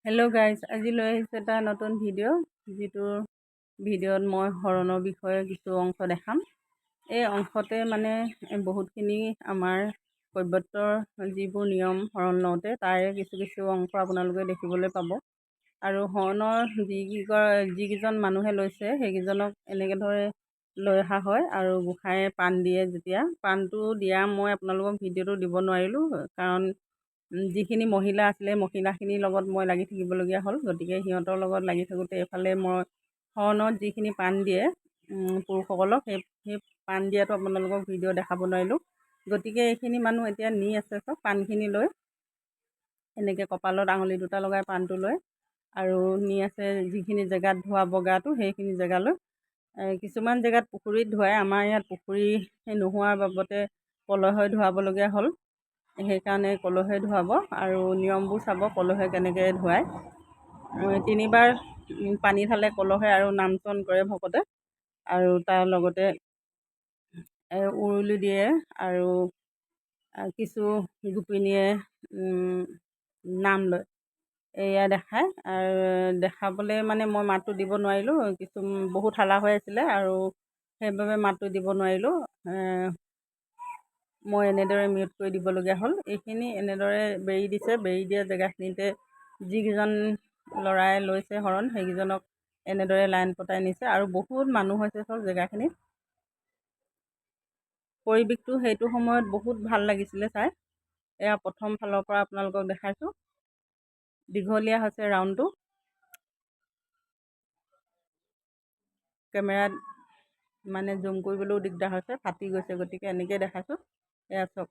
Hello' guys, আজি লৈ আহিছোঁ এটা নতুন ভিডিঅ' যিটো ভিডিঅ'ত মই হৰণৰ বিষয়ে কিছু অংশ দেখাম। এই অংশতে মানে বহুতখিনি আমাৰ কৈৱৰ্তৰ যিবোৰ নিয়ম হৰণ লওঁতে তাৰে কিছু কিছু অংশ আপোনালোকে দেখিবলৈ পাব। আৰু হৰণৰ যিকেইজন মানুহে লৈছে সেইকেইজনক এনেকৈ ধৰে লৈ অহা হয় আৰু গোঁসায়ে পাণ দিয়ে। যেতিয়া পাণটো দিয়া মই আপোনালোকক ভিডিঅ'টো দিব নোৱাৰিলোঁ, কাৰণ যিখিনি মহিলা আছিলে মহিলাখিনিৰ লগত মই লাগি থাকিবলগীয়া হ'ল। গতিকে সিহঁতৰ লগত লাগি থাকোঁতে এইফালে মই হৰণত যিখিনি পাণ দিয়ে পুৰুষসকলক সেই পাণ দিয়াটো আপোনালোকক ভিডিঅ' দেখাব নোৱাৰিলোঁ। গতিকে এইখিনি মানুহ এতিয়া নি আছে চব পাণখিনি লৈ, এনেকৈ কপালত আঙুলি দুটা লগাই পাণটো লৈ আৰু নি আছে যিখিনি জেগাত ধোৱাব গাটো সেইখিনি জেগালৈ। কিছুমান জেগাত পুখুৰীত ধুৱায়, আমাৰ ইয়াত পুখুৰী নোহোৱাৰ বাবতে কলহে ধুৱাবলগীয়া হ'ল। সেইকাৰণে কলহে ধুৱাব আৰু নিয়মবোৰ চাব কলহে কেনেকৈ ধুৱায়। 3বাৰ পানী ঢালে কলহে আৰু নাম-চন কৰে ভকতে, আৰু তাৰ লগতে উৰুলি দিয়ে আৰু কিছু গোপিনীয়ে নাম লয়। এয়া দেখায় আৰু দেখাবলৈ মানে মই মাতটো দিব নোৱাৰিলোঁ, বহুত হালা হৈ আছিলে আৰু সেইবাবে মাতটো দিব নোৱাৰিলোঁ। মই এনেদৰে মিউট কৰি দিবলগীয়া হ'ল। এইখিনি এনেদৰে বেৰি দিছে, বেৰি দিয়া জেগাখিনিতে যিকেইজন ল'ৰাই লৈছে শৰণ সেইকেইজনক এনেদৰে লাইন পতাই নিছে আৰু বহুত মানুহ হৈছে চব জেগাখিনিত। পৰিৱেশটো সেইটো সময়ত বহুত ভাল লাগিছিলে চাই। এয়া প্ৰথম ফালৰ পৰা আপোনালোকক দেখাইছোঁ। দীঘলীয়া হৈছে ৰাউণ্ডটো, কেমেৰাত মানে জুম কৰিবলৈও দিগদাৰ হৈছে, ফাটি গৈছে। গতিকে এনেকৈ দেখাইছোঁ। এয়া চব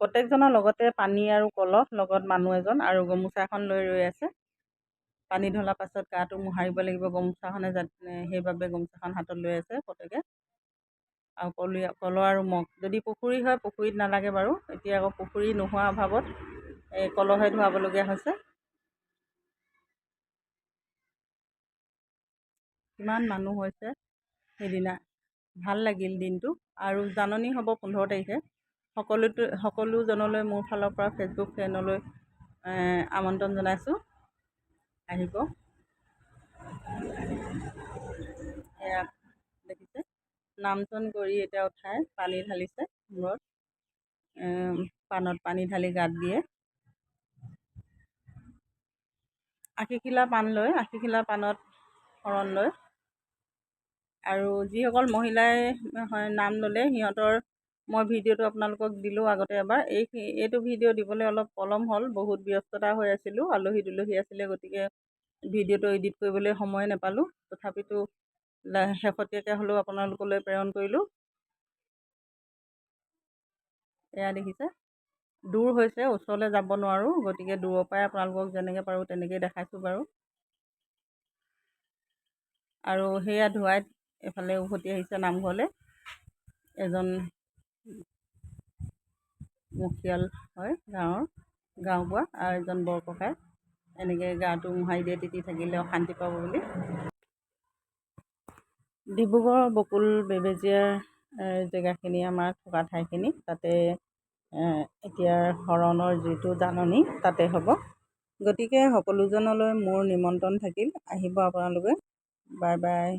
প্ৰত্যেকজনৰ লগতে পানী আৰু কলহ, লগত মানুহ এজন আৰু গামোচা এখন লৈ ৰৈ আছে। পানী ঢলাৰ পাছত গাটো মোহাৰিব লাগিব গামোচাখনে, সেইবাবে গামোচাখন হাতত লৈ আছে প্ৰত্যেকে। আৰু কলহ আৰু মগ, যদি পুখুৰী হয় পুখুৰীত নালাগে বাৰু। এতিয়া আকৌ পুখুৰী নোহোৱাৰ অভাৱত এই কলহে ধুৱাবলগীয়া হৈছে। কিমান মানুহ হৈছে সেইদিনা, ভাল লাগিল দিনটো। আৰু জাননী হ'ব 15 তাৰিখে। সকলোজনলৈ মোৰ ফালৰ পৰা ফেচবুক ফ্ৰেণ্ডলৈ আমন্ত্ৰণ জনাইছোঁ, আহিব। এয়া দেখিছে, নাম-চন কৰি এতিয়া উঠাই পানী ঢালিছে মূৰত, পাণত পানী ঢালি গাত দিয়ে। আশীখিলা পাণ লৈ, আশীখিলা পাণত শৰণ লয়। আৰু যিসকল মহিলাই নাম ল'লে সিহঁতৰ মই ভিডিঅ'টো আপোনালোকক দিলোঁ আগতে এবাৰ। এইটো ভিডিঅ' দিবলৈ অলপ পলম হ'ল, বহুত ব্যস্ততা হৈ আছিলোঁ, আলহী দুলহী আছিলে। গতিকে ভিডিঅ'টো এডিট কৰিবলৈ সময় নাপালোঁ। তথাপিতো শেহতীয়াকৈ হ'লেও আপোনালোকলৈ প্ৰেৰণ কৰিলোঁ। এয়া দেখিছে, দূৰ হৈছে, ওচৰলৈ যাব নোৱাৰোঁ। গতিকে দূৰৰ পৰাই আপোনালোকক যেনেকৈ পাৰোঁ তেনেকৈ দেখাইছোঁ বাৰু। আৰু সেয়া ধুৱাই এফালে উভতি আহিছে নামঘৰলৈ। এজন মুখিয়াল হয় গাঁওবুঢ়া আৰু এজন বৰককাই এনেকৈ গাটো মোহাৰি দিয়ে, তিতি থাকিলে অশান্তি পাব বুলি। ডিব্ৰুগড়ৰ বকুল বেবেজীয়াৰ জেগাখিনি, আমাৰ থকা ঠাইখিনি, তাতে এতিয়া শৰণৰ যিটো জাননী তাতে হ'ব। গতিকে সকলোজনলৈ মোৰ নিমন্ত্ৰণ থাকিল, আহিব আপোনালোকে। Bye bye.